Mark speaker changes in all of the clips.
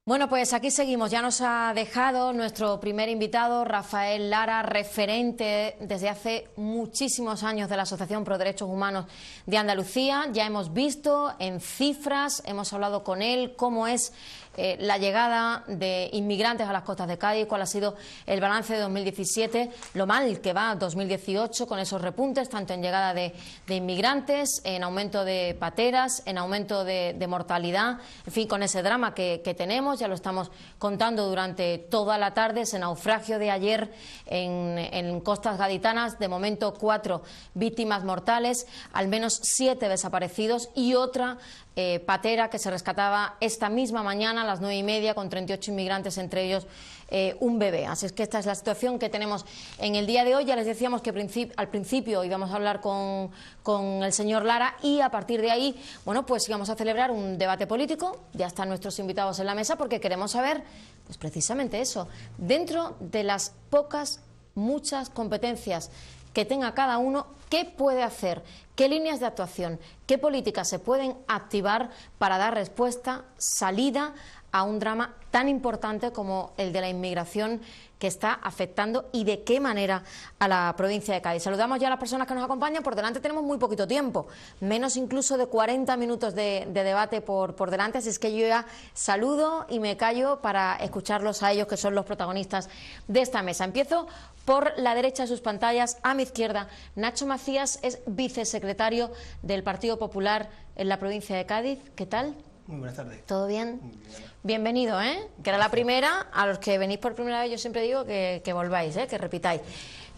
Speaker 1: Bueno, pues aquí seguimos. Ya nos ha dejado nuestro primer invitado, Rafael Lara, referente desde hace muchísimos años de la Asociación Pro Derechos Humanos de Andalucía. Ya hemos visto en cifras, hemos hablado con él, cómo es la llegada de inmigrantes a las costas de Cádiz, cuál ha sido el balance de 2017, lo mal que va 2018 con esos repuntes, tanto en llegada de inmigrantes, en aumento de pateras, en aumento de mortalidad, en fin, con ese drama que tenemos. Ya lo estamos contando durante toda la tarde, ese naufragio de ayer en costas gaditanas, de momento 4 víctimas mortales, al menos 7 desaparecidos y otra patera que se rescataba esta misma mañana a las 9:30 con 38 inmigrantes, entre ellos un bebé. Así es que esta es la situación que tenemos en el día de hoy. Ya les decíamos que al principio íbamos a hablar con el señor Lara y a partir de ahí, bueno, pues íbamos a celebrar un debate político. Ya están nuestros invitados en la mesa porque queremos saber, pues precisamente eso, dentro de las muchas competencias que tenga cada uno, ¿qué puede hacer? ¿Qué líneas de actuación, qué políticas se pueden activar para dar respuesta, salida a un drama tan importante como el de la inmigración que está afectando y de qué manera a la provincia de Cádiz? Saludamos ya a las personas que nos acompañan. Por delante tenemos muy poquito tiempo, menos incluso de 40 minutos de debate por delante, así es que yo ya saludo y me callo para escucharlos a ellos, que son los protagonistas de esta mesa. Empiezo por la derecha de sus pantallas, a mi izquierda, Nacho Macías, es vicesecretario del Partido Popular en la provincia de Cádiz. ¿Qué tal?
Speaker 2: Muy buenas tardes.
Speaker 1: ¿Todo bien?
Speaker 2: Muy bien.
Speaker 1: Bienvenido, que era la primera. A los que venís por primera vez yo siempre digo que volváis, que repitáis.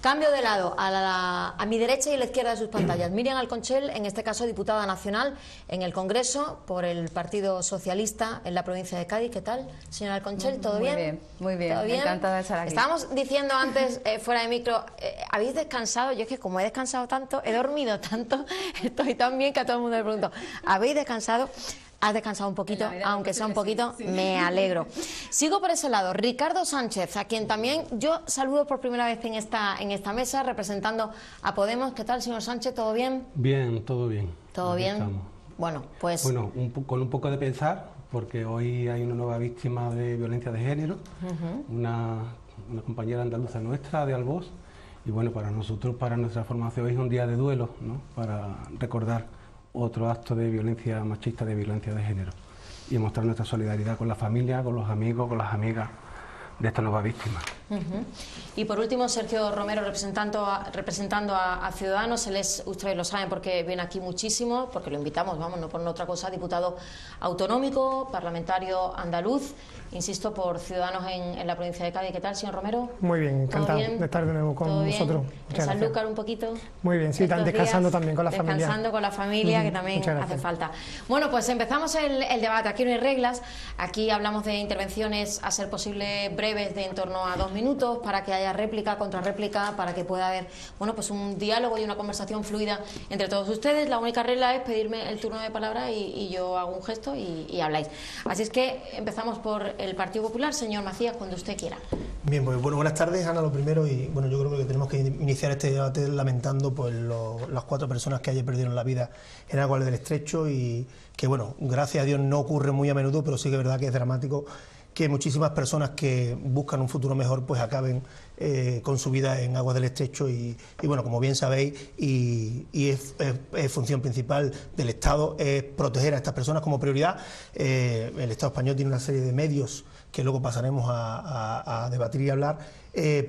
Speaker 1: Cambio de lado, a mi derecha y a la izquierda de sus pantallas. Miriam Alconchel, en este caso diputada nacional en el Congreso por el Partido Socialista en la provincia de Cádiz. ¿Qué tal, señora Alconchel? ¿Todo bien?
Speaker 3: Muy bien,
Speaker 1: ¿Todo bien?
Speaker 3: Encantada de estar aquí.
Speaker 1: Estábamos diciendo antes, fuera de micro, ¿habéis descansado? Yo es que como he descansado tanto, he dormido tanto, estoy tan bien que a todo el mundo le pregunto, ¿habéis descansado? Has descansado un poquito, aunque sea un poquito, sí. Me alegro. Sigo por ese lado, Ricardo Sánchez, a quien también yo saludo por primera vez en esta mesa, representando a Podemos. ¿Qué tal, señor Sánchez? ¿Todo bien?
Speaker 4: Bien, todo bien.
Speaker 1: ¿Todo bien? Estamos. Bueno, pues...
Speaker 4: Bueno, con un poco de pensar, porque hoy hay una nueva víctima de violencia de género, una compañera andaluza nuestra, de Albós, y bueno, para nosotros, para nuestra formación, hoy es un día de duelo, ¿no?, para recordar otro acto de violencia machista, de violencia de género, y mostrar nuestra solidaridad con la familia, con los amigos, con las amigas de esta nueva víctima.
Speaker 1: Y por último, Sergio Romero, representando a Ciudadanos. Ustedes lo saben porque viene aquí muchísimo, porque lo invitamos, vamos, no por otra cosa, diputado autonómico, parlamentario andaluz, insisto, por Ciudadanos en la provincia de Cádiz. ¿Qué tal, señor Romero?
Speaker 5: Muy bien, encantado de estar de nuevo con vosotros.
Speaker 1: ¿En Sanlúcar un poquito?
Speaker 5: Muy bien, sí, descansando también con la familia.
Speaker 1: Descansando con la familia, que también hace falta. Bueno, pues empezamos el debate. Aquí no hay reglas, aquí hablamos de intervenciones a ser posible breves, de en torno a 2 minutos, para que haya réplica, contrarréplica, para que pueda haber, bueno, pues un diálogo y una conversación fluida entre todos ustedes. La única regla es pedirme el turno de palabra y yo hago un gesto y habláis. Así es que empezamos por el Partido Popular. Señor Macías, cuando usted quiera.
Speaker 2: Bien, pues bueno, buenas tardes, Ana, lo primero, y bueno, yo creo que tenemos que iniciar este debate lamentando pues las 4 personas que ayer perdieron la vida en Aguas del Estrecho, y que bueno, gracias a Dios no ocurre muy a menudo, pero sí que es verdad que es dramático que muchísimas personas que buscan un futuro mejor pues acaben con su vida en Aguas del Estrecho, y bueno, como bien sabéis, y es función principal del Estado, es proteger a estas personas como prioridad. El Estado español tiene una serie de medios que luego pasaremos a debatir y hablar,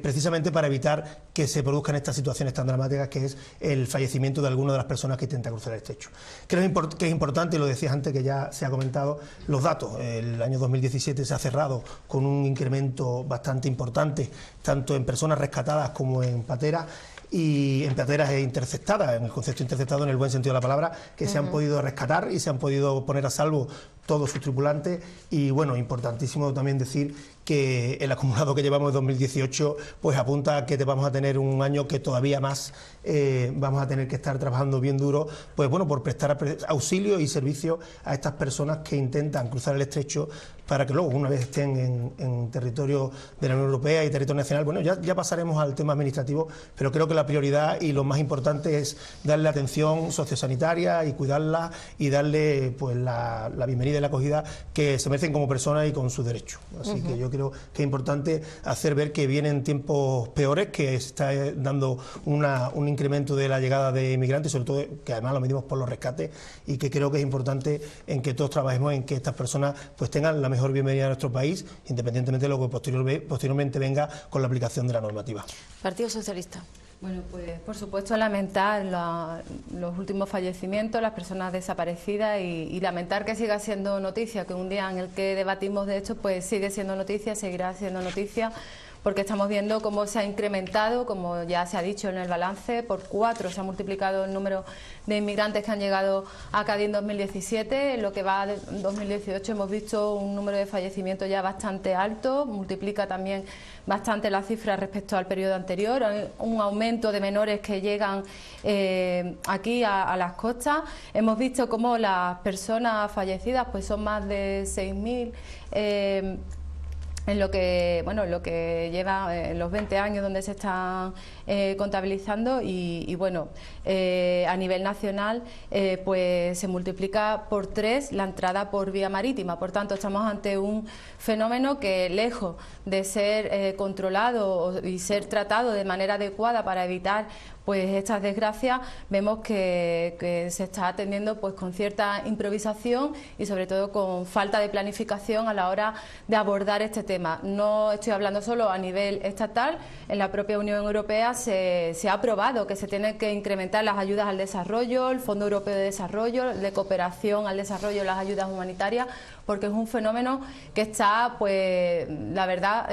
Speaker 2: precisamente para evitar que se produzcan estas situaciones tan dramáticas, que es el fallecimiento de alguna de las personas que intentan cruzar el estrecho. Creo que es importante, y lo decías antes, que ya se ha comentado, los datos. El año 2017 se ha cerrado con un incremento bastante importante, tanto en personas rescatadas como en pateras, y en pateras interceptadas, en el concepto interceptado en el buen sentido de la palabra, que se han podido rescatar y se han podido poner a salvo todos sus tripulantes. Y bueno, importantísimo también decir que el acumulado que llevamos de 2018 pues apunta a que vamos a tener un año que todavía más vamos a tener que estar trabajando bien duro, pues bueno, por prestar auxilio y servicio a estas personas que intentan cruzar el estrecho, para que luego, una vez estén en territorio de la Unión Europea y territorio nacional, bueno, ya pasaremos al tema administrativo, pero creo que la prioridad y lo más importante es darle atención sociosanitaria y cuidarla, y darle pues la bienvenida de la acogida que se merecen como personas y con sus derechos. Así que yo creo que es importante hacer ver que vienen tiempos peores, que se está dando un incremento de la llegada de inmigrantes, sobre todo que además lo medimos por los rescates, y que creo que es importante en que todos trabajemos en que estas personas pues tengan la mejor bienvenida a nuestro país, independientemente de lo que posteriormente venga con la aplicación de la normativa.
Speaker 1: Partido Socialista.
Speaker 3: Bueno, pues por supuesto lamentar los últimos fallecimientos, las personas desaparecidas y lamentar que siga siendo noticia, que un día en el que debatimos de esto pues sigue siendo noticia, seguirá siendo noticia, porque estamos viendo cómo se ha incrementado, como ya se ha dicho en el balance, por 4 se ha multiplicado el número de inmigrantes que han llegado a Cádiz en 2017. En lo que va de 2018 hemos visto un número de fallecimientos ya bastante alto, multiplica también bastante la cifra respecto al periodo anterior, hay un aumento de menores que llegan aquí a las costas. Hemos visto cómo las personas fallecidas pues son más de 6.000 en lo que lleva los 20 años donde se están contabilizando y bueno, a nivel nacional pues se multiplica por 3 la entrada por vía marítima. Por tanto, estamos ante un fenómeno que, lejos de ser controlado y ser tratado de manera adecuada para evitar pues estas desgracias, vemos que se está atendiendo pues con cierta improvisación y sobre todo con falta de planificación a la hora de abordar este tema. No estoy hablando solo a nivel estatal, en la propia Unión Europea se ha aprobado que se tienen que incrementar las ayudas al desarrollo, el Fondo Europeo de Desarrollo, de cooperación al desarrollo, las ayudas humanitarias, porque es un fenómeno que está, pues, la verdad,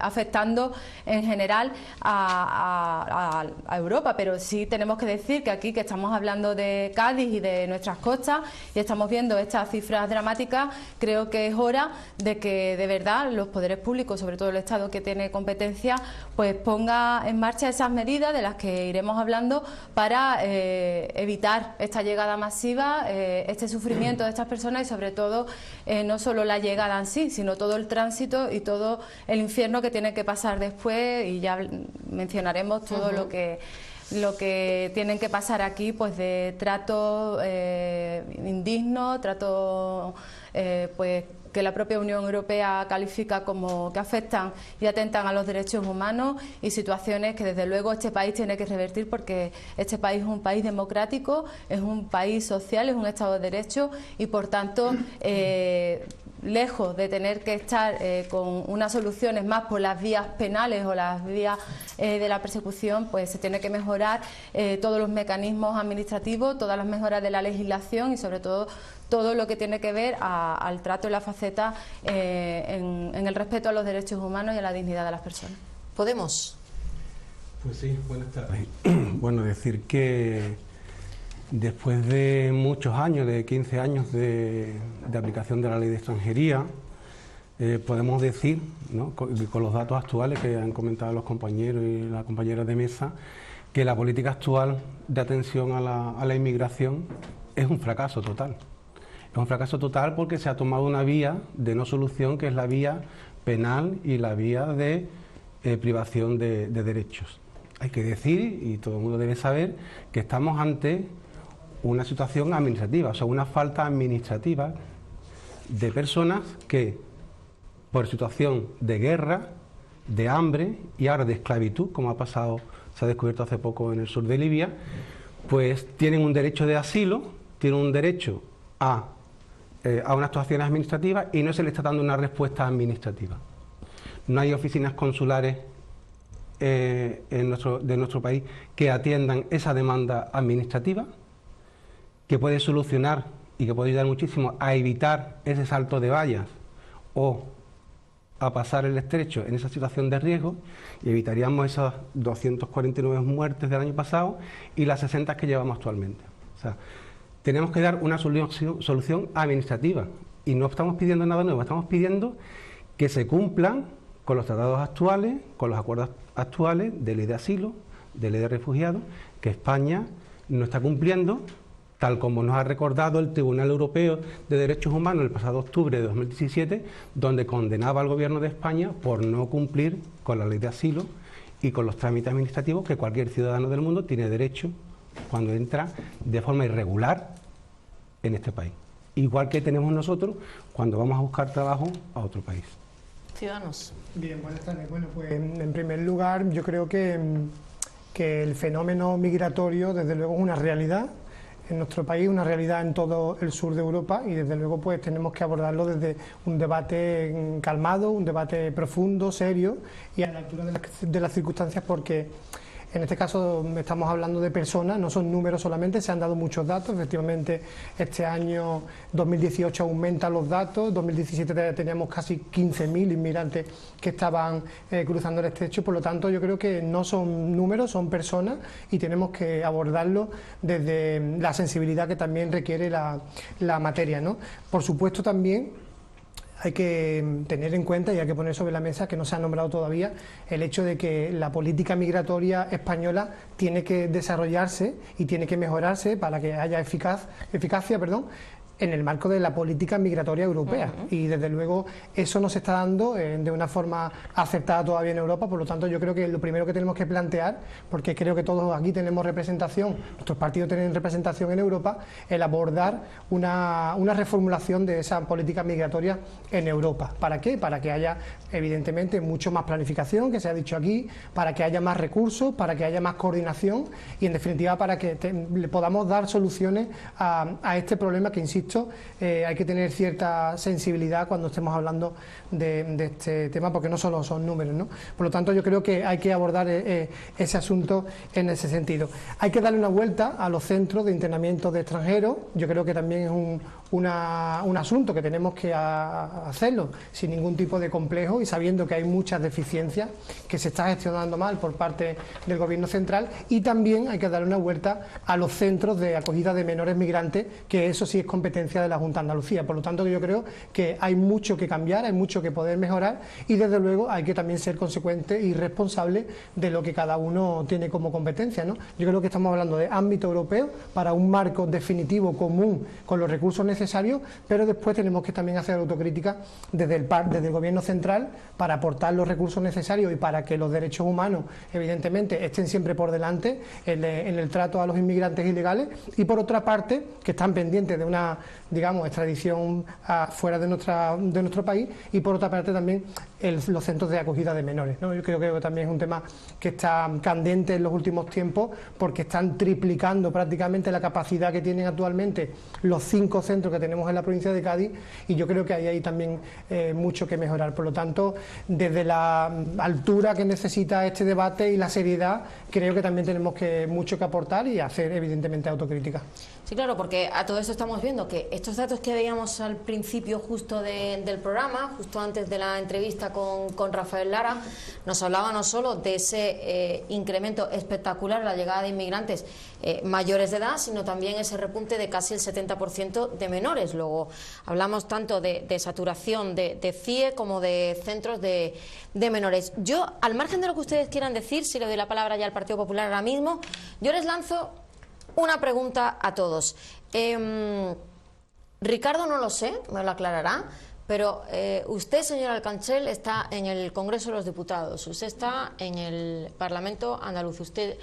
Speaker 3: afectando en general a Europa. Pero sí tenemos que decir que aquí, que estamos hablando de Cádiz y de nuestras costas y estamos viendo estas cifras dramáticas, creo que es hora de que de verdad los poderes públicos, sobre todo el Estado que tiene competencia, pues ponga en marcha esas medidas de las que iremos hablando para evitar esta llegada masiva, este sufrimiento de estas personas y sobre todo no solo la llegada en sí, sino todo el tránsito y todo el infierno que tienen que pasar después, y ya mencionaremos todo lo que tienen que pasar aquí, pues de trato indigno, trato pues que la propia Unión Europea califica como que afectan y atentan a los derechos humanos, y situaciones que desde luego este país tiene que revertir, porque este país es un país democrático, es un país social, es un Estado de Derecho y por tanto lejos de tener que estar con unas soluciones más por las vías penales o las vías de la persecución, pues se tiene que mejorar todos los mecanismos administrativos, todas las mejoras de la legislación y sobre todo todo lo que tiene que ver al trato y la faceta en el respeto a los derechos humanos y a la dignidad de las personas.
Speaker 1: ¿Podemos?
Speaker 4: Pues sí, buenas tardes. Bueno, decir que después de muchos años, de 15 años de aplicación de la ley de extranjería, podemos decir, ¿no?, con los datos actuales que han comentado los compañeros y las compañeras de mesa, que la política actual de atención a la inmigración es un fracaso total. Es un fracaso total porque se ha tomado una vía de no solución, que es la vía penal y la vía de privación de derechos. Hay que decir, y todo el mundo debe saber, que estamos ante una situación administrativa, o sea, una falta administrativa de personas que, por situación de guerra, de hambre y ahora de esclavitud, como se ha descubierto hace poco en el sur de Libia, pues tienen un derecho de asilo, tienen un derecho a unas actuaciones administrativas y no se les está dando una respuesta administrativa. No hay oficinas consulares de nuestro país que atiendan esa demanda administrativa, que puede solucionar y que puede ayudar muchísimo a evitar ese salto de vallas o a pasar el estrecho en esa situación de riesgo, y evitaríamos esas 249 muertes del año pasado y las 60 que llevamos actualmente. O sea, tenemos que dar una solución administrativa y no estamos pidiendo nada nuevo, estamos pidiendo que se cumplan con los tratados actuales, con los acuerdos actuales de ley de asilo, de ley de refugiados, que España no está cumpliendo, tal como nos ha recordado el Tribunal Europeo de Derechos Humanos el pasado octubre de 2017, donde condenaba al Gobierno de España por no cumplir con la ley de asilo y con los trámites administrativos que cualquier ciudadano del mundo tiene derecho cuando entra de forma irregular en este país. igual que tenemos nosotros cuando vamos a buscar trabajo a otro país.
Speaker 1: Ciudadanos.
Speaker 5: Bien, buenas tardes. Bueno, pues en primer lugar yo creo que el fenómeno migratorio desde luego es una realidad en nuestro país, una realidad en todo el sur de Europa, y desde luego pues tenemos que abordarlo desde un debate calmado, un debate profundo, serio y a la altura de las circunstancias, porque en este caso estamos hablando de personas, no son números solamente, se han dado muchos datos. Efectivamente, este año 2018 aumentan los datos, 2017 teníamos casi 15.000 inmigrantes que estaban cruzando el estrecho, por lo tanto yo creo que no son números, son personas, y tenemos que abordarlo desde la sensibilidad que también requiere la materia, ¿no? Por supuesto también hay que tener en cuenta y hay que poner sobre la mesa, que no se ha nombrado todavía, el hecho de que la política migratoria española tiene que desarrollarse y tiene que mejorarse para que haya eficacia en el marco de la política migratoria europea. Y desde luego eso no se está dando de una forma aceptada todavía en Europa. Por lo tanto, yo creo que lo primero que tenemos que plantear, porque creo que todos aquí tenemos representación, nuestros partidos tienen representación en Europa, el abordar una reformulación de esa política migratoria en Europa. ¿Para qué? Para que haya evidentemente mucho más planificación, que se ha dicho aquí, para que haya más recursos, para que haya más coordinación y en definitiva para que le podamos dar soluciones a este problema que, insisto, hay que tener cierta sensibilidad cuando estemos hablando de este tema, porque no solo son números, ¿no? Por lo tanto, yo creo que hay que abordar ese asunto en ese sentido. Hay que darle una vuelta a los centros de internamiento de extranjeros. Yo creo que también es un asunto que tenemos que hacerlo sin ningún tipo de complejo y sabiendo que hay muchas deficiencias que se está gestionando mal por parte del Gobierno central, y también hay que darle una vuelta a los centros de acogida de menores migrantes, que eso sí es competencia de la Junta de Andalucía. Por lo tanto, yo creo que hay mucho que cambiar, hay mucho que poder mejorar, y desde luego hay que también ser consecuente y responsable de lo que cada uno tiene como competencia, ¿no? Yo creo que estamos hablando de ámbito europeo para un marco definitivo común con los recursos necesarios, pero después tenemos que también hacer autocrítica desde el Gobierno central para aportar los recursos necesarios y para que los derechos humanos evidentemente estén siempre por delante en el trato a los inmigrantes ilegales, y por otra parte que están pendientes de una, digamos, extradición fuera de nuestro país, y por otra parte también los centros de acogida de menores, ¿no? Yo creo que también es un tema que está candente en los últimos tiempos, porque están triplicando prácticamente la capacidad que tienen actualmente los 5 centros que tenemos en la provincia de Cádiz, y yo creo que ahí hay también mucho que mejorar. Por lo tanto, desde la altura que necesita este debate y la seriedad, creo que también tenemos mucho que aportar y hacer evidentemente autocrítica.
Speaker 1: Sí, claro, porque a todo esto estamos viendo que estos datos que veíamos al principio justo del programa, justo antes de la entrevista con Rafael Lara, nos hablaba no solo de ese incremento espectacular en la llegada de inmigrantes mayores de edad, sino también ese repunte de casi el 70% de menores. Luego hablamos tanto de saturación de CIE como de centros de menores. Yo, al margen de lo que ustedes quieran decir, si le doy la palabra ya al Partido Popular ahora mismo, yo les lanzo una pregunta a todos. Ricardo no lo sé, me lo aclarará, pero usted, señor Alcanchel, está en el Congreso de los Diputados, usted está en el Parlamento andaluz, usted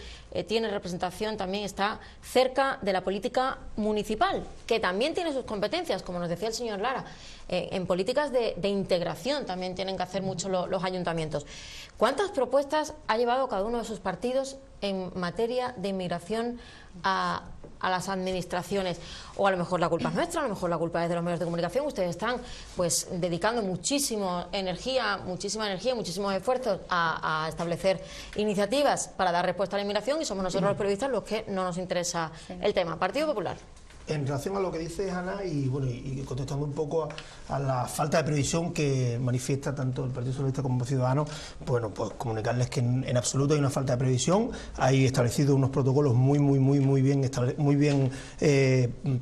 Speaker 1: tiene representación, también está cerca de la política municipal, que también tiene sus competencias, como nos decía el señor Lara. En políticas de integración también tienen que hacer mucho los ayuntamientos. ¿Cuántas propuestas ha llevado cada uno de sus partidos en materia de inmigración a las administraciones? O a lo mejor la culpa es nuestra, a lo mejor la culpa es de los medios de comunicación. Ustedes están pues dedicando muchísima energía, muchísimos esfuerzos a establecer iniciativas para dar respuesta a la inmigración, y somos nosotros los periodistas los que no nos interesa el tema. Partido Popular.
Speaker 2: En relación a lo que dice Ana, y bueno, y contestando un poco a la falta de previsión que manifiesta tanto el Partido Socialista como Ciudadanos, bueno, pues comunicarles que en absoluto hay una falta de previsión. Hay establecidos unos protocolos muy bien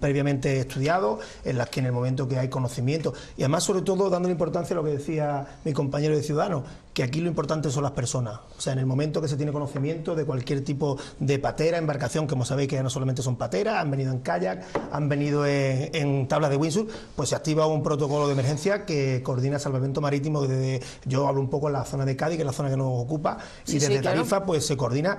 Speaker 2: previamente estudiados, en las que en el momento que hay conocimiento, y además sobre todo dando importancia a lo que decía mi compañero de Ciudadanos, que aquí lo importante son las personas. O sea, en el momento que se tiene conocimiento de cualquier tipo de patera, embarcación, como sabéis que ya no solamente son pateras, han venido en kayak, han venido en tablas de windsurf, pues se activa un protocolo de emergencia que coordina salvamento marítimo desde, yo hablo un poco en la zona de Cádiz, que es la zona que nos ocupa, y desde Tarifa pues se coordina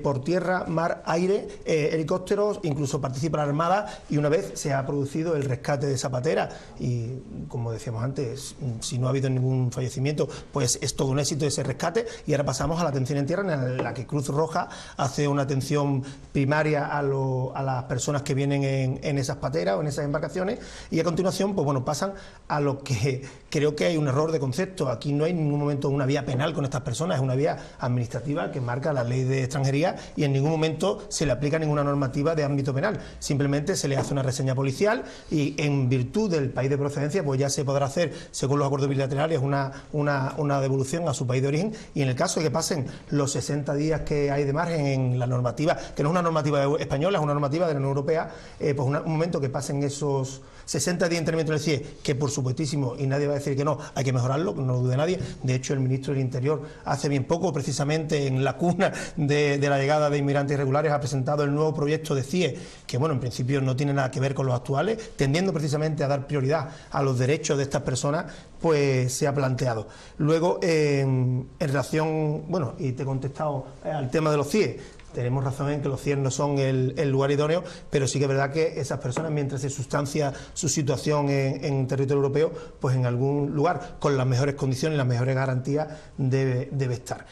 Speaker 2: por tierra, mar, aire, helicópteros, incluso participa la Armada, y una vez se ha producido el rescate de esa patera, y como decíamos antes, si no ha habido ningún fallecimiento, pues es todo un éxito ese rescate. Y ahora pasamos a la atención en tierra, en la que Cruz Roja hace una atención primaria a las personas que vienen en esas pateras o en esas embarcaciones, y a continuación pues bueno, pasan a lo que creo que hay un error de concepto. Aquí no hay en ningún momento una vía penal con estas personas, es una vía administrativa que marca la ley de extranjería, y en ningún momento se le aplica ninguna normativa de ámbito penal. Simplemente se le hace una reseña policial, y en virtud del país de procedencia pues ya se podrá hacer, según los acuerdos bilaterales, una devolución a su país de origen, y en el caso de que pasen los 60 días que hay de margen en la normativa, que no es una normativa española, es una normativa de la Unión Europea, pues un momento que pasen esos 60 días de internamiento en el CIE, que por supuestísimo, y nadie va a decir que no, hay que mejorarlo, que no lo dude nadie. De hecho, el ministro del Interior hace bien poco, precisamente en la cuna de la llegada de inmigrantes irregulares, ha presentado el nuevo proyecto de CIE, que bueno, en principio no tiene nada que ver con los actuales, tendiendo precisamente a dar prioridad a los derechos de estas personas, pues se ha planteado. Luego, en relación, bueno, y te he contestado al tema de los CIE, tenemos razón en que los CIE no son el lugar idóneo, pero sí que es verdad que esas personas, mientras se sustancia su situación en territorio europeo, pues en algún lugar, con las mejores condiciones, las mejores garantías, debe estar.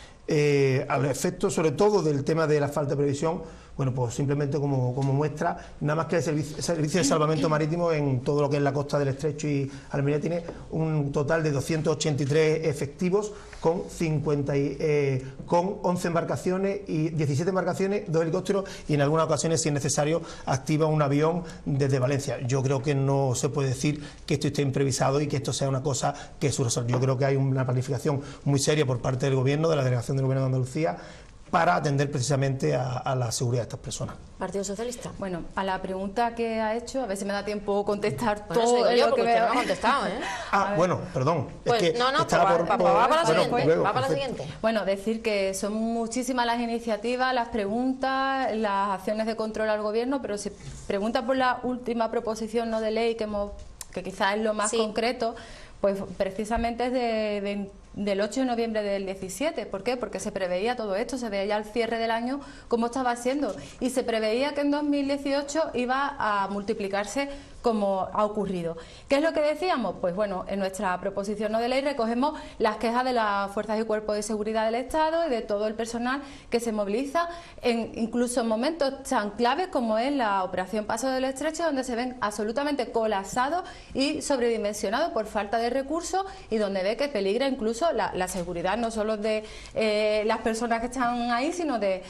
Speaker 2: Al efecto, sobre todo, del tema de la falta de previsión, bueno, pues simplemente como muestra, nada más que el servicio de salvamento marítimo en todo lo que es la costa del Estrecho y Almería tiene un total de 283 efectivos con 11 embarcaciones y 17 embarcaciones, 2 helicópteros, y en algunas ocasiones, si es necesario, activa un avión desde Valencia. Yo creo que no se puede decir que esto esté improvisado y que esto sea una cosa que surja. Yo creo que hay una planificación muy seria por parte del Gobierno, de la Delegación del Gobierno de Andalucía, para atender precisamente a la seguridad de estas personas.
Speaker 1: Partido Socialista.
Speaker 3: Bueno, a la pregunta que ha hecho, a ver si me da tiempo contestar
Speaker 1: bueno,
Speaker 3: todo
Speaker 1: lo que
Speaker 3: me
Speaker 1: no ha contestado, ¿eh?
Speaker 2: Bueno, perdón.
Speaker 1: Pues
Speaker 2: es que
Speaker 1: no, va para la siguiente.
Speaker 3: Bueno, decir que son muchísimas las iniciativas, las preguntas, las acciones de control al Gobierno, pero si pregunta por la última proposición no de ley que quizás es lo más concreto, pues precisamente es del 8 de noviembre del 17. ¿Por qué? Porque se preveía todo esto, se veía al cierre del año cómo estaba siendo, y se preveía que en 2018 iba a multiplicarse como ha ocurrido. ¿Qué es lo que decíamos? Pues bueno, en nuestra proposición no de ley recogemos las quejas de las fuerzas y cuerpos de seguridad del Estado y de todo el personal que se moviliza, incluso en momentos tan claves como es la operación Paso del Estrecho, donde se ven absolutamente colapsados y sobredimensionados por falta de recursos, y donde ve que peligra incluso la seguridad no solo de las personas que están ahí, sino de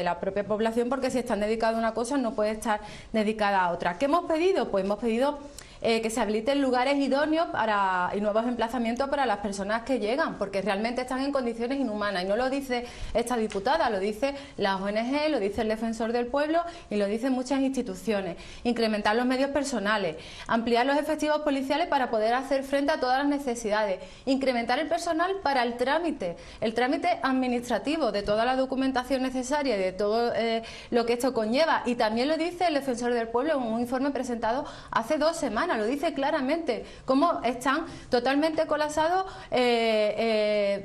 Speaker 3: la propia población, porque si están dedicados a una cosa no puede estar dedicada a otra. ¿Qué hemos pedido? Pues hemos pedido que se habiliten lugares idóneos y nuevos emplazamientos para las personas que llegan, porque realmente están en condiciones inhumanas, y no lo dice esta diputada, lo dice la ONG, lo dice el Defensor del Pueblo y lo dicen muchas instituciones. Incrementar los medios personales, ampliar los efectivos policiales para poder hacer frente a todas las necesidades, incrementar el personal para el trámite administrativo de toda la documentación necesaria y de todo lo que esto conlleva, y también lo dice el Defensor del Pueblo en un informe presentado hace 2 semanas. Lo dice claramente, cómo están totalmente colapsados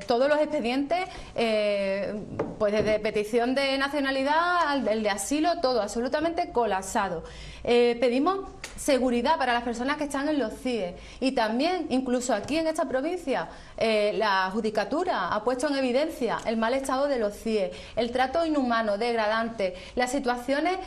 Speaker 3: todos los expedientes, pues desde petición de nacionalidad, el de asilo, todo absolutamente colapsado. Pedimos seguridad para las personas que están en los CIE, y también, incluso aquí en esta provincia, la Judicatura ha puesto en evidencia el mal estado de los CIE, el trato inhumano, degradante, las situaciones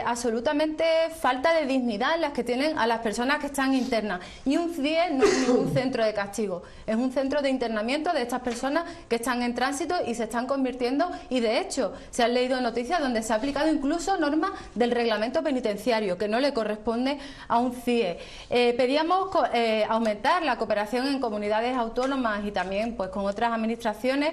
Speaker 3: absolutamente falta de dignidad en las que tienen a las personas que están internas. Y un CIE no es ningún centro de castigo, es un centro de internamiento de estas personas que están en tránsito y se están convirtiendo, y de hecho se han leído noticias donde se ha aplicado incluso normas del reglamento penitenciario. desarrollo, que no le corresponde a un CIE. Pedíamos aumentar la cooperación en comunidades autónomas y también pues con otras administraciones.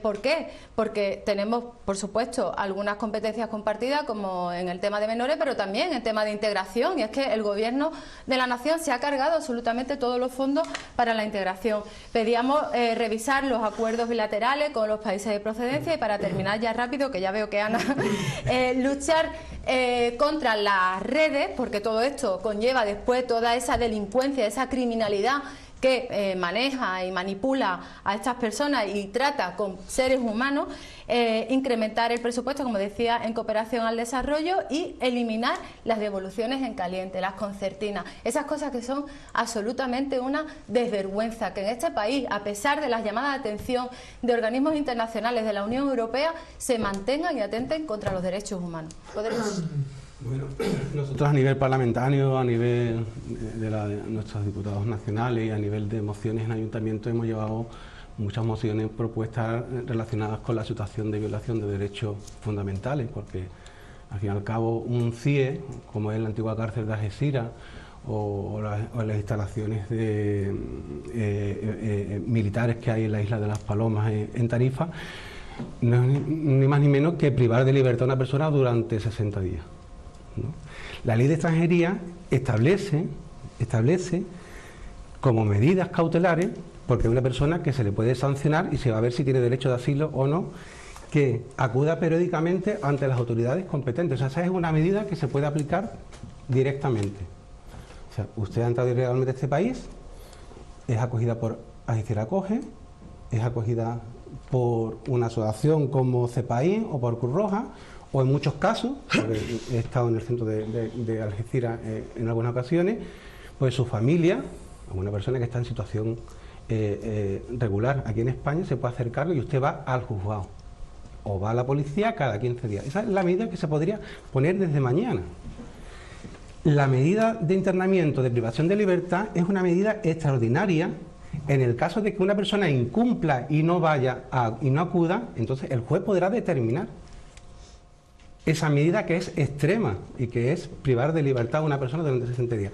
Speaker 3: ¿Por qué? Porque tenemos, por supuesto, algunas competencias compartidas, como en el tema de menores, pero también en el tema de integración, y es que el Gobierno de la Nación se ha cargado absolutamente todos los fondos para la integración. Pedíamos revisar los acuerdos bilaterales con los países de procedencia y, para terminar ya rápido, que ya veo que Ana, luchar contra las redes, porque todo esto conlleva después toda esa delincuencia, esa criminalidad que maneja y manipula a estas personas y trata con seres humanos, incrementar el presupuesto, como decía, en cooperación al desarrollo y eliminar las devoluciones en caliente, las concertinas, esas cosas que son absolutamente una desvergüenza, que en este país, a pesar de las llamadas de atención de organismos internacionales de la Unión Europea, se mantengan y atenten contra los derechos humanos.
Speaker 4: Bueno, nosotros a nivel parlamentario, a nivel de nuestros diputados nacionales y a nivel de mociones en ayuntamiento hemos llevado muchas mociones, propuestas relacionadas con la situación de violación de derechos fundamentales, porque al fin y al cabo un CIE, como es la antigua cárcel de Algeciras o las instalaciones militares que hay en la isla de Las Palomas en Tarifa, no es ni más ni menos que privar de libertad a una persona durante 60 días. ¿no? La ley de extranjería establece como medidas cautelares, porque es una persona que se le puede sancionar y se va a ver si tiene derecho de asilo o no, que acuda periódicamente ante las autoridades competentes. O sea, esa es una medida que se puede aplicar directamente. O sea, usted ha entrado ilegalmente a este país, es acogida por Algeciras Acoge, es acogida por una asociación como CEPAIN o por Cruz Roja, o en muchos casos, porque he estado en el centro de Algeciras en algunas ocasiones, pues su familia, una persona que está en situación regular aquí en España, se puede acercar y usted va al juzgado o va a la policía cada 15 días. Esa es la medida que se podría poner desde mañana. La medida de internamiento de privación de libertad es una medida extraordinaria. En el caso de que una persona incumpla y no vaya y no acuda, entonces el juez podrá determinar esa medida que es extrema y que es privar de libertad a una persona durante 60 días.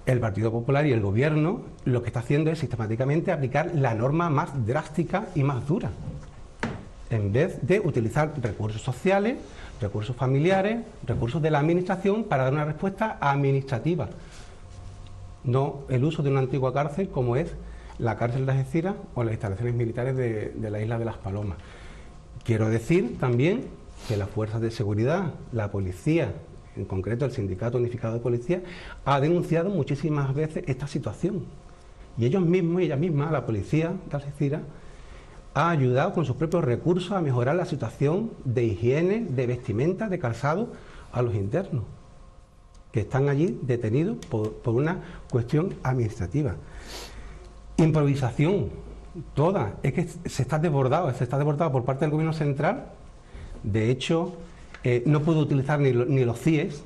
Speaker 4: El Partido Popular y el Gobierno lo que está haciendo es sistemáticamente aplicar la norma más drástica y más dura, en vez de utilizar recursos sociales, recursos familiares, recursos de la Administración para dar una respuesta administrativa, no el uso de una antigua cárcel como es la cárcel de Algeciras o las instalaciones militares de la isla de Las Palomas. Quiero decir también que las fuerzas de seguridad, la policía, en concreto el Sindicato Unificado de Policía, ha denunciado muchísimas veces esta situación. Y ellos mismos y ellas mismas, la policía de Algeciras, ha ayudado con sus propios recursos a mejorar la situación de higiene, de vestimenta, de calzado a los internos, que están allí detenidos por una cuestión administrativa. Improvisación, toda, es que se está desbordado por parte del Gobierno central. De hecho, no pudo utilizar ni los CIEs,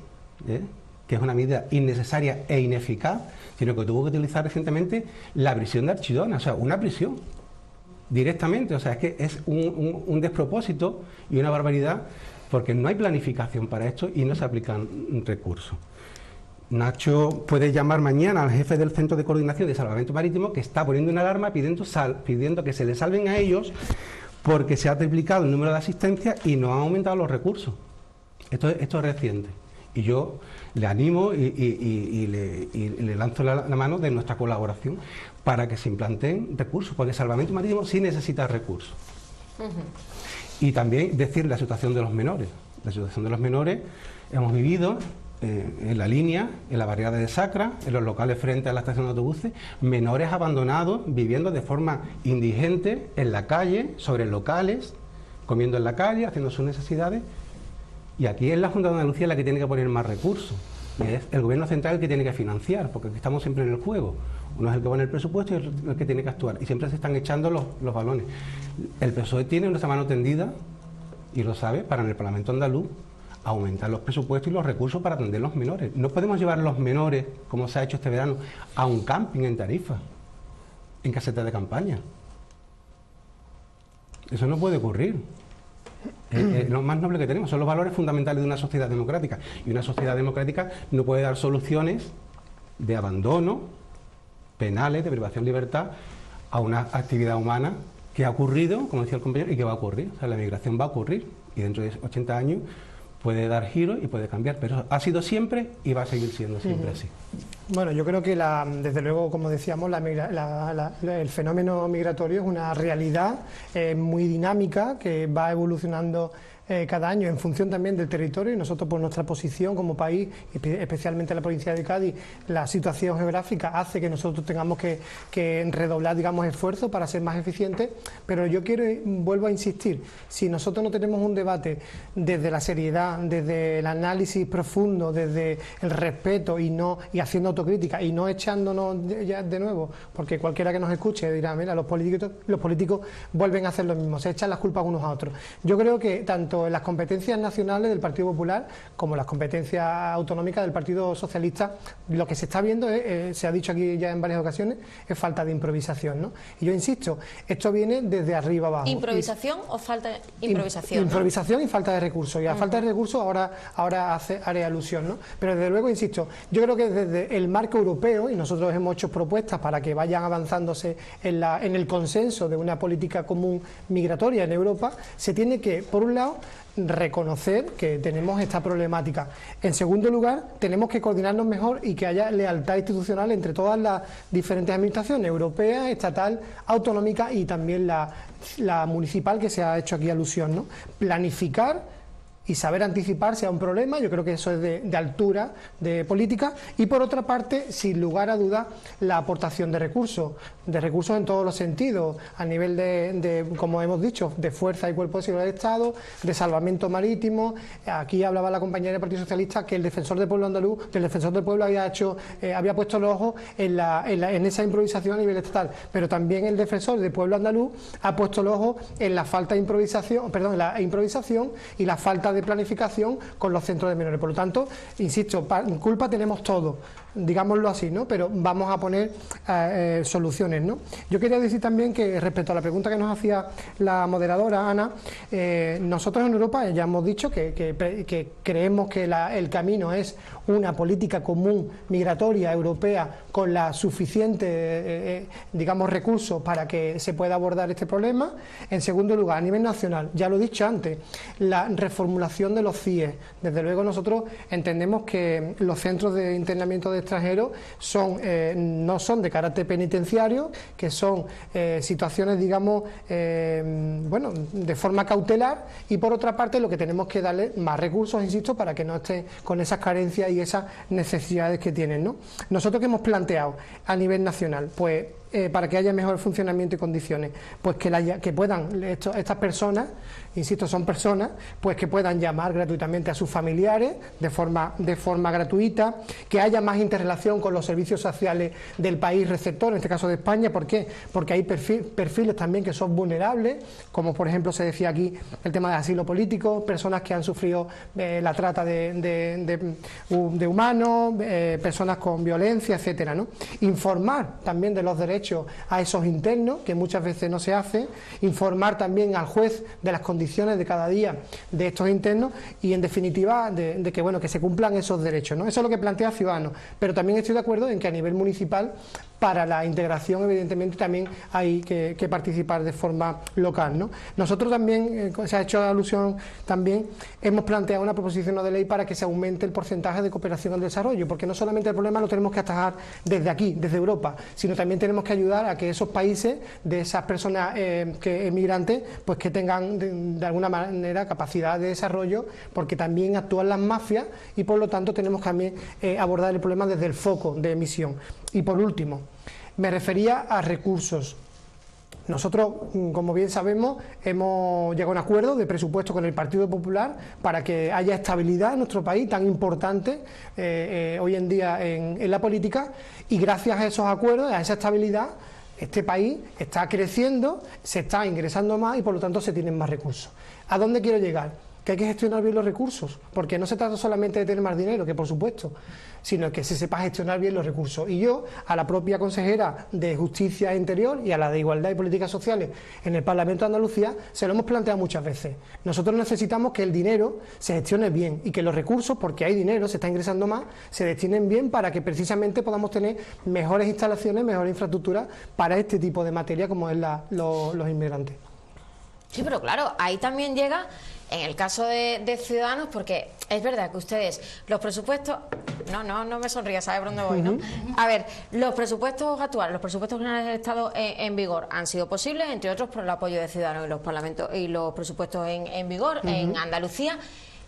Speaker 4: que es una medida innecesaria e ineficaz, sino que tuvo que utilizar recientemente la prisión de Archidona, o sea, una prisión, directamente. O sea, es que es un despropósito y una barbaridad, porque no hay planificación para esto y no se aplican recursos. Nacho puede llamar mañana al jefe del Centro de Coordinación de Salvamento Marítimo, que está poniendo una alarma pidiendo que se le salven a ellos, porque se ha triplicado el número de asistencia y no han aumentado los recursos. Esto es reciente. Y yo le animo y le lanzo la mano de nuestra colaboración para que se implanten recursos, porque el salvamento marítimo sí necesita recursos. Y también decir la situación de los menores. La situación de los menores hemos vivido en la línea, en la barriada de Sacra, en los locales frente a la estación de autobuses, menores abandonados viviendo de forma indigente en la calle, sobre locales, comiendo en la calle, haciendo sus necesidades. Y aquí es la Junta de Andalucía la que tiene que poner más recursos, y es el Gobierno central el que tiene que financiar, porque aquí estamos siempre en el juego. Uno es el que pone el presupuesto y el que tiene que actuar, y siempre se están echando los balones. El PSOE tiene nuestra mano tendida, y lo sabe, para en el Parlamento andaluz aumentar los presupuestos y los recursos para atender a los menores. No podemos llevar a los menores, como se ha hecho este verano, a un camping en Tarifa, en caseta de campaña. Eso no puede ocurrir. lo más noble que tenemos, son los valores fundamentales de una sociedad democrática. Y una sociedad democrática no puede dar soluciones de abandono, penales, de privación de libertad, a una actividad humana que ha ocurrido, como decía el compañero, y que va a ocurrir. O sea, la migración va a ocurrir y dentro de 80 años puede dar giro y puede cambiar, pero ha sido siempre y va a seguir siendo siempre así.
Speaker 5: Bueno, yo creo que desde luego, como decíamos, el fenómeno migratorio es una realidad muy dinámica que va evolucionando cada año en función también del territorio, y nosotros por nuestra posición como país, especialmente en la provincia de Cádiz, la situación geográfica hace que nosotros tengamos que redoblar, digamos, esfuerzos para ser más eficientes, pero yo vuelvo a insistir, si nosotros no tenemos un debate desde la seriedad, desde el análisis profundo, desde el respeto y haciendo autocrítica y no echándonos ya de nuevo, porque cualquiera que nos escuche dirá, mira, los políticos vuelven a hacer lo mismo, se echan las culpas unos a otros. Yo creo que tanto en las competencias nacionales del Partido Popular como las competencias autonómicas del Partido Socialista, lo que se está viendo se ha dicho aquí ya en varias ocasiones, es falta de improvisación, ¿no? Y yo insisto, esto viene desde arriba abajo.
Speaker 1: ¿Improvisación o falta de improvisación?
Speaker 5: Improvisación, ¿no? Y falta de recursos. Y a falta de recursos ahora haré alusión, ¿no? Pero desde luego, insisto, yo creo que desde el marco europeo, y nosotros hemos hecho propuestas para que vayan avanzándose en el consenso de una política común migratoria en Europa, se tiene que, por un lado, reconocer que tenemos esta problemática. En segundo lugar, tenemos que coordinarnos mejor y que haya lealtad institucional entre todas las diferentes administraciones, europea, estatal, autonómica y también la municipal, que se ha hecho aquí alusión, ¿no? Planificar y saber anticiparse a un problema, yo creo que eso es de altura de política, y por otra parte, sin lugar a dudas, la aportación de recursos en todos los sentidos, a nivel de, como hemos dicho, de fuerza y cuerpo de seguridad del Estado, de salvamento marítimo. Aquí hablaba la compañera del Partido Socialista que el defensor del pueblo andaluz, que el defensor del pueblo había puesto los ojos en esa improvisación a nivel estatal, pero también el defensor del pueblo andaluz ha puesto los ojos en la falta de improvisación, la improvisación y la falta de planificación con los centros de menores. Por lo tanto, insisto, culpa tenemos todos, digámoslo así, ¿no? Pero vamos a poner soluciones, ¿no? Yo quería decir también que respecto a la pregunta que nos hacía la moderadora Ana, nosotros en Europa ya hemos dicho que creemos que el camino es una política común migratoria europea con la suficiente, digamos, recursos para que se pueda abordar este problema. En segundo lugar, a nivel nacional, ya lo he dicho antes, la reformulación de los CIE. Desde luego nosotros entendemos que los centros de internamiento de extranjeros no son de carácter penitenciario, que son situaciones, digamos, de forma cautelar, y por otra parte lo que tenemos que darle más recursos, insisto, para que no estén con esas carencias y esas necesidades que tienen, ¿no? Nosotros, ¿qué hemos planteado a nivel nacional? Pues para que haya mejor funcionamiento y condiciones, pues que puedan estas personas, insisto, son personas, pues que puedan llamar gratuitamente a sus familiares de forma gratuita, que haya más interrelación con los servicios sociales del país receptor, en este caso de España. ¿Por qué? Porque hay perfiles también que son vulnerables, como por ejemplo se decía aquí el tema del asilo político, personas que han sufrido la trata de humanos, personas con violencia, etcétera, ¿no? Informar también de los derechos a esos internos, que muchas veces no se hace, informar también al juez de las condiciones de cada día de estos internos y, en definitiva, de que se cumplan esos derechos, ¿no? Eso es lo que plantea Ciudadanos, pero también estoy de acuerdo en que a nivel municipal, para la integración, evidentemente, también hay que participar de forma local, ¿no? Nosotros también, se ha hecho alusión también, hemos planteado una proposición no de ley para que se aumente el porcentaje de cooperación al desarrollo, porque no solamente el problema lo tenemos que atajar desde aquí, desde Europa, sino también tenemos que ayudar a que esos países, de esas personas emigrantes, pues que tengan de alguna manera capacidad de desarrollo, porque también actúan las mafias y por lo tanto tenemos que también abordar el problema desde el foco de emisión. Y por último, me refería a recursos. Nosotros, como bien sabemos, hemos llegado a un acuerdo de presupuesto con el Partido Popular para que haya estabilidad en nuestro país, tan importante hoy en día en la política, y gracias a esos acuerdos, a esa estabilidad, este país está creciendo, se está ingresando más y por lo tanto se tienen más recursos. ¿A dónde quiero llegar? que hay que gestionar bien los recursos, porque no se trata solamente de tener más dinero, que por supuesto, sino que se sepa gestionar bien los recursos. Y yo, a la propia consejera de Justicia e Interior y a la de Igualdad y Políticas Sociales en el Parlamento de Andalucía, se lo hemos planteado muchas veces. Nosotros necesitamos que el dinero se gestione bien y que los recursos, porque hay dinero, se está ingresando más, se destinen bien para que precisamente podamos tener mejores instalaciones, mejores infraestructuras para este tipo de materia como es los inmigrantes.
Speaker 1: Sí, pero claro, ahí también llega, en el caso de Ciudadanos, porque es verdad que ustedes, los presupuestos... No me sonrías, ¿sabes por dónde voy, no? A ver, los presupuestos actuales, los presupuestos generales del Estado en vigor han sido posibles, entre otros, por el apoyo de Ciudadanos y los parlamentos y los presupuestos en vigor en Andalucía.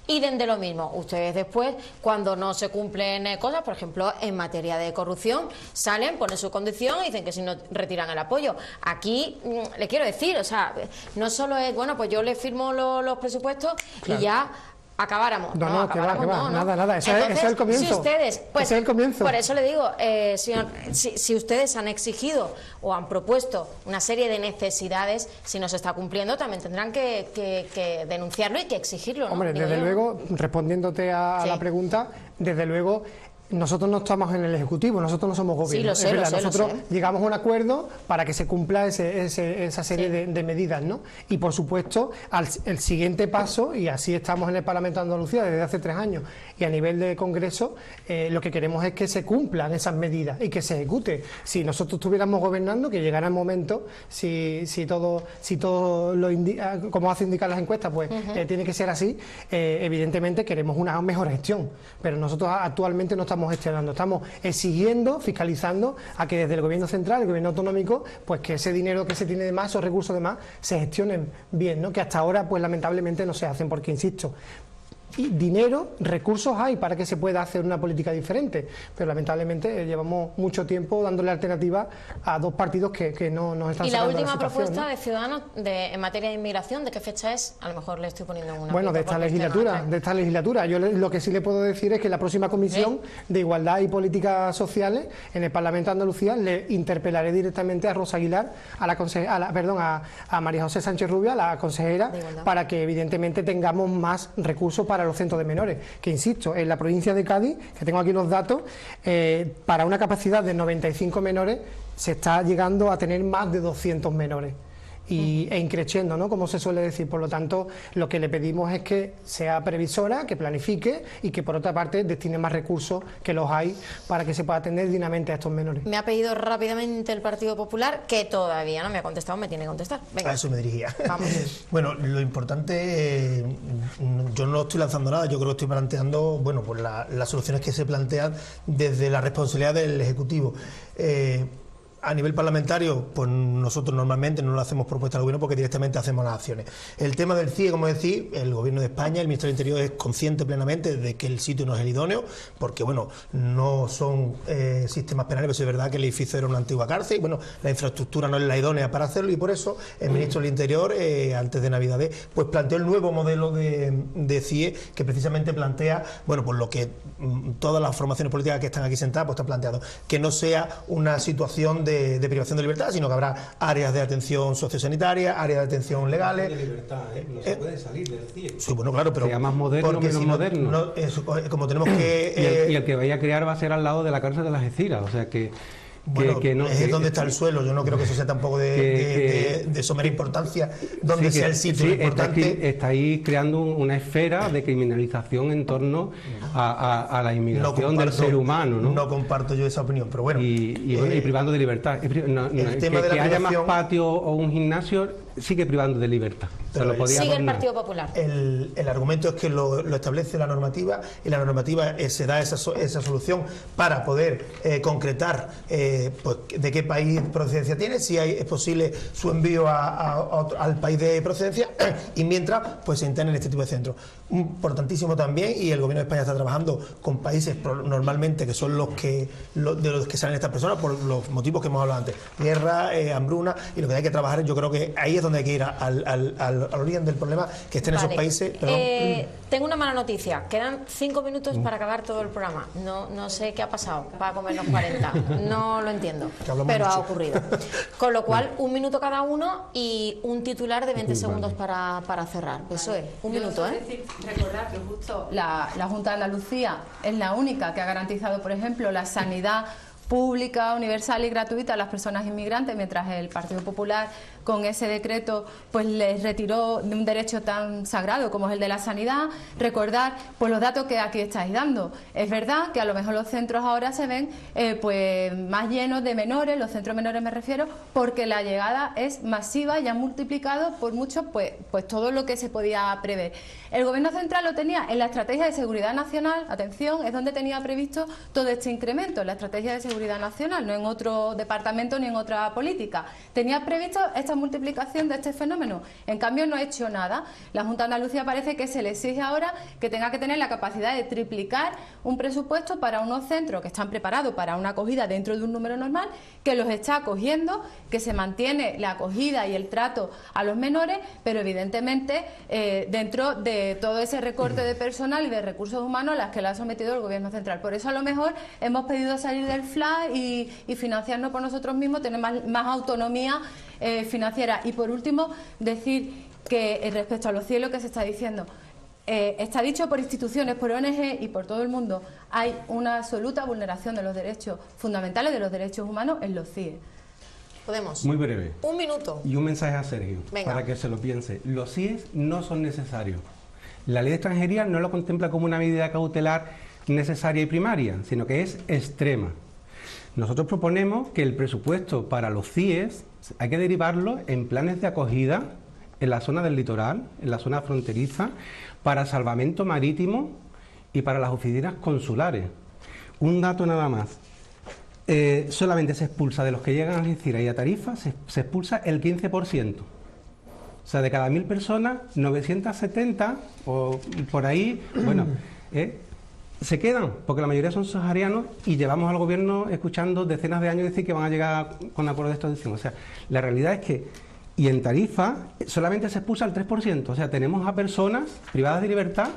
Speaker 1: Y desde lo mismo, ustedes después, cuando no se cumplen cosas, por ejemplo, en materia de corrupción, salen, ponen su condición y dicen que si no retiran el apoyo. Aquí, le quiero decir, o sea, no solo es, bueno, pues yo le firmo los presupuestos y ya... acabáramos.
Speaker 5: No, que va, nada. Ese es el comienzo.
Speaker 1: Si ustedes, pues,
Speaker 5: ese es el comienzo.
Speaker 1: Por eso le digo, señor, si ustedes han exigido o han propuesto una serie de necesidades, si no se está cumpliendo, también tendrán que denunciarlo y que exigirlo, ¿no?
Speaker 5: Hombre, desde luego, respondiendo a la pregunta, desde luego... Nosotros no estamos en el Ejecutivo, nosotros no somos gobierno.
Speaker 1: Sí, lo sé,
Speaker 5: nosotros llegamos a un acuerdo para que se cumpla esa serie de medidas, ¿no? Y por supuesto, el siguiente paso, y así estamos en el Parlamento de Andalucía desde hace 3 años, y a nivel de Congreso, lo que queremos es que se cumplan esas medidas y que se ejecute. Si nosotros estuviéramos gobernando, que llegara el momento, si todo lo indica, como hace indicar las encuestas, pues tiene que ser así, evidentemente queremos una mejor gestión, pero nosotros actualmente no estamos gestionando, estamos exigiendo, fiscalizando a que desde el gobierno central, el gobierno autonómico, pues que ese dinero que se tiene de más, esos recursos de más, se gestionen bien, ¿no? Que hasta ahora pues lamentablemente no se hacen, porque insisto, y dinero, recursos hay para que se pueda hacer una política diferente, pero lamentablemente llevamos mucho tiempo dándole alternativa a 2 partidos que no nos están sacando de la situación.
Speaker 1: Y la última propuesta,
Speaker 5: ¿no?,
Speaker 1: de Ciudadanos en materia de inmigración, ¿de qué fecha es? A lo mejor le estoy poniendo una...
Speaker 5: Bueno, de esta legislatura. Yo lo que sí le puedo decir es que la próxima Comisión de Igualdad y Políticas Sociales en el Parlamento de Andalucía le interpelaré directamente a Rosa Aguilar, a María José Sánchez Rubio, a la consejera, para que evidentemente tengamos más recursos para los centros de menores, que insisto, en la provincia de Cádiz, que tengo aquí los datos, para una capacidad de 95 menores se está llegando a tener más de 200 menores. E increciendo, ¿no?, como se suele decir. Por lo tanto, lo que le pedimos es que sea previsora, que planifique y que por otra parte destine más recursos, que los hay, para que se pueda atender dignamente a estos menores.
Speaker 1: Me ha pedido rápidamente el Partido Popular, que todavía no me ha contestado, me tiene que contestar. Venga.
Speaker 2: A eso me dirigía.
Speaker 1: Vamos.
Speaker 2: Bueno, lo importante, yo no estoy lanzando nada, yo creo que estoy planteando, bueno, pues las soluciones que se plantean desde la responsabilidad del Ejecutivo. A nivel parlamentario, pues nosotros normalmente no le hacemos propuestas al gobierno porque directamente hacemos las acciones. El tema del CIE, como decís, el gobierno de España, el Ministerio del Interior es consciente plenamente de que el sitio no es el idóneo, porque bueno, no son sistemas penales, pero sí es verdad que el edificio era una antigua cárcel y bueno, la infraestructura no es la idónea para hacerlo, y por eso el ministro del Interior, antes de Navidades, pues planteó el nuevo modelo de CIE, que precisamente plantea, bueno, pues lo que todas las formaciones políticas que están aquí sentadas pues están planteando, que no sea una situación de privación de libertad, sino que habrá áreas de atención sociosanitaria, áreas de atención legales.
Speaker 4: De libertad, no se puede salir del CIE.
Speaker 2: Sí, bueno, claro, pero
Speaker 4: sea más moderno o menos moderno.
Speaker 2: Como tenemos que...
Speaker 4: y el que vaya a crear va a ser al lado de la cárcel de las Algeciras, o sea que...
Speaker 2: Bueno, es donde está el suelo. Yo no creo que eso sea tampoco de somera importancia donde sea el sitio importante.
Speaker 4: Estáis creando una esfera de criminalización en torno a la inmigración del ser humano, ¿no?
Speaker 2: No comparto yo esa opinión, pero bueno.
Speaker 4: Y privando de libertad. Que haya más patio o un gimnasio sigue privando de libertad.
Speaker 1: Sigue el Partido Popular.
Speaker 2: El argumento es que lo establece la normativa, y la normativa se da esa solución para poder concretar pues, de qué país procedencia tiene, si es posible su envío al país de procedencia, y mientras pues se internen este tipo de centros. Importantísimo también, y el Gobierno de España está trabajando con países normalmente que son de los que salen estas personas por los motivos que hemos hablado antes: guerra, hambruna, y lo que hay que trabajar, yo creo que ahí es donde hay que ir al origen del problema que estén esos países.
Speaker 1: Tengo una mala noticia, quedan 5 minutos para acabar todo el programa. No sé qué ha pasado para comernos 40, no lo entiendo, pero ha ocurrido. Con lo cual, 1 minuto cada uno y un titular de 20 segundos para cerrar. Eso es, 1 minuto, ¿eh?
Speaker 3: Decir, recordar que justo la Junta de Andalucía es la única que ha garantizado, por ejemplo, la sanidad pública, universal y gratuita a las personas inmigrantes, mientras el Partido Popular con ese decreto pues les retiró de un derecho tan sagrado como es el de la sanidad. Recordar pues los datos que aquí estáis dando. Es verdad que a lo mejor los centros ahora se ven pues más llenos de menores, los centros menores me refiero, porque la llegada es masiva y ha multiplicado por mucho pues todo lo que se podía prever. El Gobierno central lo tenía en la Estrategia de Seguridad Nacional, atención, es donde tenía previsto todo este incremento, en la Estrategia de Seguridad Nacional, no en otro departamento ni en otra política. Tenía previsto esta multiplicación de este fenómeno. En cambio, no ha hecho nada. La Junta de Andalucía parece que se le exige ahora que tenga que tener la capacidad de triplicar un presupuesto para unos centros que están preparados para una acogida dentro de un número normal, que los está acogiendo, que se mantiene la acogida y el trato a los menores, pero evidentemente dentro de todo ese recorte de personal y de recursos humanos a las que le ha sometido el Gobierno central. Por eso a lo mejor hemos pedido salir del FLA y financiarnos por nosotros mismos, tener más autonomía financiera. Y por último, decir que respecto a los cielos que se está diciendo, está dicho por instituciones, por ONG y por todo el mundo, hay una absoluta vulneración de los derechos fundamentales, de los derechos humanos en los CIE.
Speaker 1: Podemos.
Speaker 4: Muy breve.
Speaker 1: 1 minuto.
Speaker 4: Y un mensaje a Sergio,
Speaker 1: Venga,
Speaker 4: para que se lo piense. Los CIE no son necesarios. La ley de extranjería no lo contempla como una medida cautelar necesaria y primaria, sino que es extrema. Nosotros proponemos que el presupuesto para los CIES hay que derivarlo en planes de acogida en la zona del litoral, en la zona fronteriza, para salvamento marítimo y para las oficinas consulares. Un dato nada más. Solamente se expulsa de los que llegan a Algeciras y a Tarifa, se expulsa el 15%. O sea, de cada 1000 personas, 970 o por ahí, bueno, se quedan, porque la mayoría son saharianos y llevamos al gobierno escuchando decenas de años decir que van a llegar con acuerdos de extradición. O sea, la realidad es que, y en Tarifa, solamente se expulsa el 3%. O sea, tenemos a personas privadas de libertad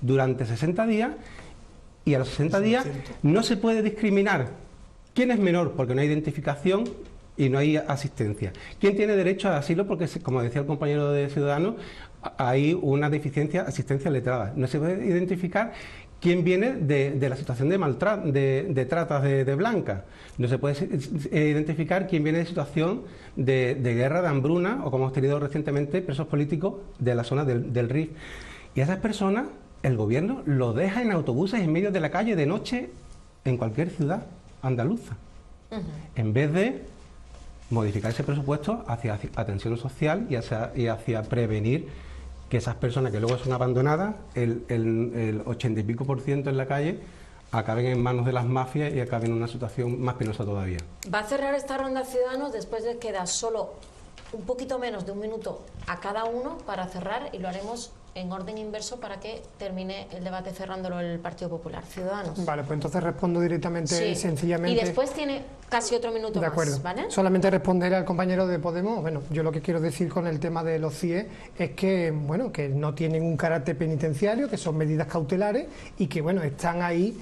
Speaker 4: durante 60 días y a los 60 días no se puede discriminar quién es menor porque no hay identificación y no hay asistencia. ¿Quién tiene derecho a asilo? Porque, como decía el compañero de Ciudadanos, hay una deficiencia de asistencia letrada. No se puede identificar quién viene de la situación de maltrato, de tratas de blanca. No se puede identificar quién viene de situación de guerra, de hambruna, o como hemos tenido recientemente presos políticos de la zona del Rif. Y a esas personas el gobierno los deja en autobuses en medio de la calle de noche en cualquier ciudad andaluza, en vez de modificar ese presupuesto hacia atención social y hacia prevenir que esas personas que luego son abandonadas, el 80 y pico % en la calle, acaben en manos de las mafias y acaben en una situación más penosa todavía.
Speaker 1: Va a cerrar esta ronda Ciudadanos, después de que da solo un poquito menos de 1 minuto a cada uno para cerrar, y lo haremos en orden inverso para que termine el debate cerrándolo el Partido Popular. Ciudadanos.
Speaker 5: Vale, pues entonces respondo directamente, sencillamente.
Speaker 1: Y después tiene casi otro minuto
Speaker 5: de acuerdo.
Speaker 1: más, ¿vale?
Speaker 5: Solamente responder al compañero de Podemos. Bueno, yo lo que quiero decir con el tema de los CIE es que, bueno, que no tienen un carácter penitenciario, que son medidas cautelares y que, bueno, están ahí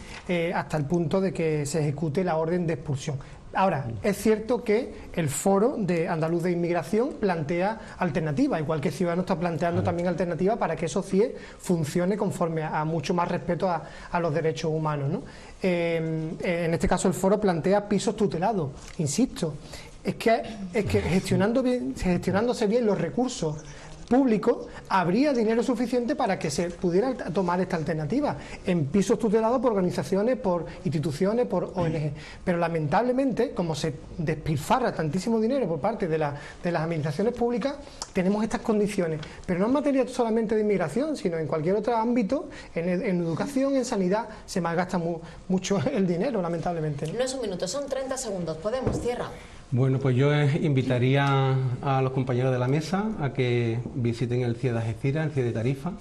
Speaker 5: hasta el punto de que se ejecute la orden de expulsión. Ahora, es cierto que el Foro de Andaluz de Inmigración plantea alternativas, igual que Ciudadanos está planteando también alternativas para que esos CIE funcione conforme a mucho más respeto a los derechos humanos, ¿no? En este caso el Foro plantea pisos tutelados, insisto, es que gestionándose bien los recursos público, habría dinero suficiente para que se pudiera tomar esta alternativa en pisos tutelados por organizaciones, por instituciones, por ONG. Pero lamentablemente, como se despilfarra tantísimo dinero por parte de las administraciones públicas, tenemos estas condiciones. Pero no en materia solamente de inmigración, sino en cualquier otro ámbito, en educación, en sanidad, se malgasta mucho el dinero, lamentablemente, ¿no?
Speaker 1: No es 1 minuto, son 30 segundos. Podemos, cierra.
Speaker 4: Bueno, pues yo invitaría a los compañeros de la mesa a que visiten el CIE de Algeciras, el CIE de Tarifa,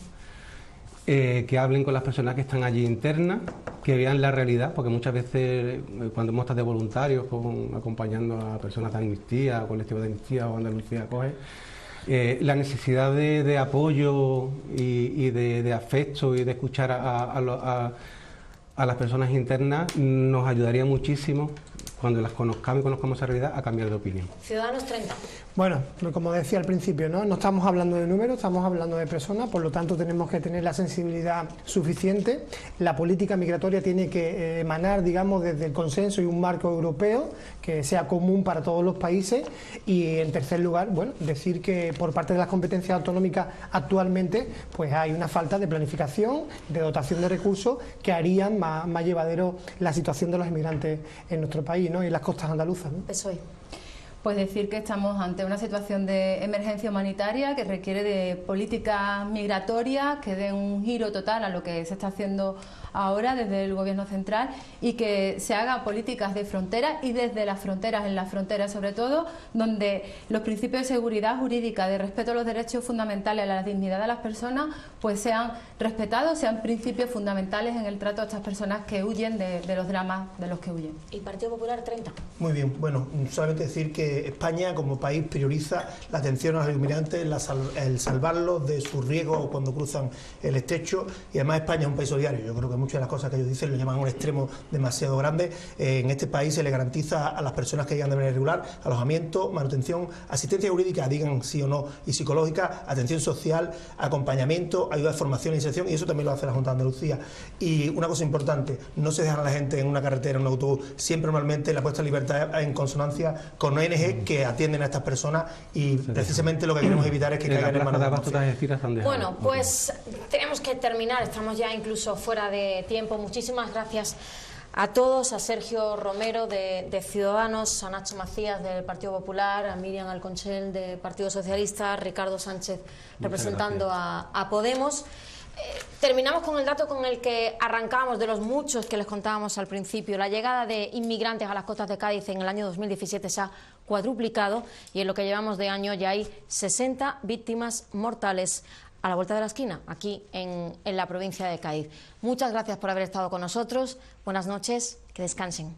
Speaker 4: que hablen con las personas que están allí internas, que vean la realidad, porque muchas veces cuando hemos estado de voluntarios acompañando a personas de amnistía, colectivos de amnistía o Andalucía Acoge, La necesidad de apoyo y de afecto y de escuchar a las personas internas nos ayudaría muchísimo, cuando las conozcamos y conozcamos esa realidad, a cambiar de opinión.
Speaker 1: Ciudadanos 30.
Speaker 5: Bueno, como decía al principio, no estamos hablando de números, estamos hablando de personas, por lo tanto tenemos que tener la sensibilidad suficiente. La política migratoria tiene que emanar, digamos, desde el consenso y un marco europeo que sea común para todos los países. Y en tercer lugar, bueno, decir que por parte de las competencias autonómicas actualmente pues hay una falta de planificación, de dotación de recursos que harían más llevadero la situación de los inmigrantes en nuestro país, ¿no? Y en las costas andaluzas, ¿no?
Speaker 1: PSOE.
Speaker 3: Pues decir que estamos ante una situación de emergencia humanitaria que requiere de políticas migratorias que den un giro total a lo que se está haciendo ahora desde el Gobierno central, y que se hagan políticas de frontera y desde las fronteras, en las fronteras sobre todo, donde los principios de seguridad jurídica, de respeto a los derechos fundamentales, a la dignidad de las personas, pues sean respetados, sean principios fundamentales en el trato a estas personas que huyen de los dramas de los que huyen.
Speaker 1: ¿Y Partido Popular 30?
Speaker 2: Muy bien, bueno, solamente decir que España como país prioriza la atención a los inmigrantes, el salvarlos de su riesgo cuando cruzan el estrecho, y además España es un país solidario. Yo creo que muchas de las cosas que ellos dicen lo llaman a un extremo demasiado grande. En este país se le garantiza a las personas que llegan de manera irregular alojamiento, manutención, asistencia jurídica, digan sí o no, y psicológica, atención social, acompañamiento, ayuda de formación e inserción, y eso también lo hace la Junta de Andalucía. Y una cosa importante, no se deja a la gente en una carretera, en un autobús, siempre normalmente la puesta en libertad en consonancia con ONG que atienden a estas personas, y precisamente lo que queremos evitar es que caigan en manos de la mafia.
Speaker 1: Bueno, pues tenemos que terminar, estamos ya incluso fuera de tiempo. Muchísimas gracias a todos, a Sergio Romero de Ciudadanos, a Nacho Macías del Partido Popular, a Miriam Alconchel del Partido Socialista, a Ricardo Sánchez representando a Podemos. Terminamos con el dato con el que arrancamos, de los muchos que les contábamos al principio. La llegada de inmigrantes a las costas de Cádiz en el año 2017 se ha cuadruplicado, y en lo que llevamos de año ya hay 60 víctimas mortales a la vuelta de la esquina, aquí en la provincia de Cádiz. Muchas gracias por haber estado con nosotros. Buenas noches, que descansen.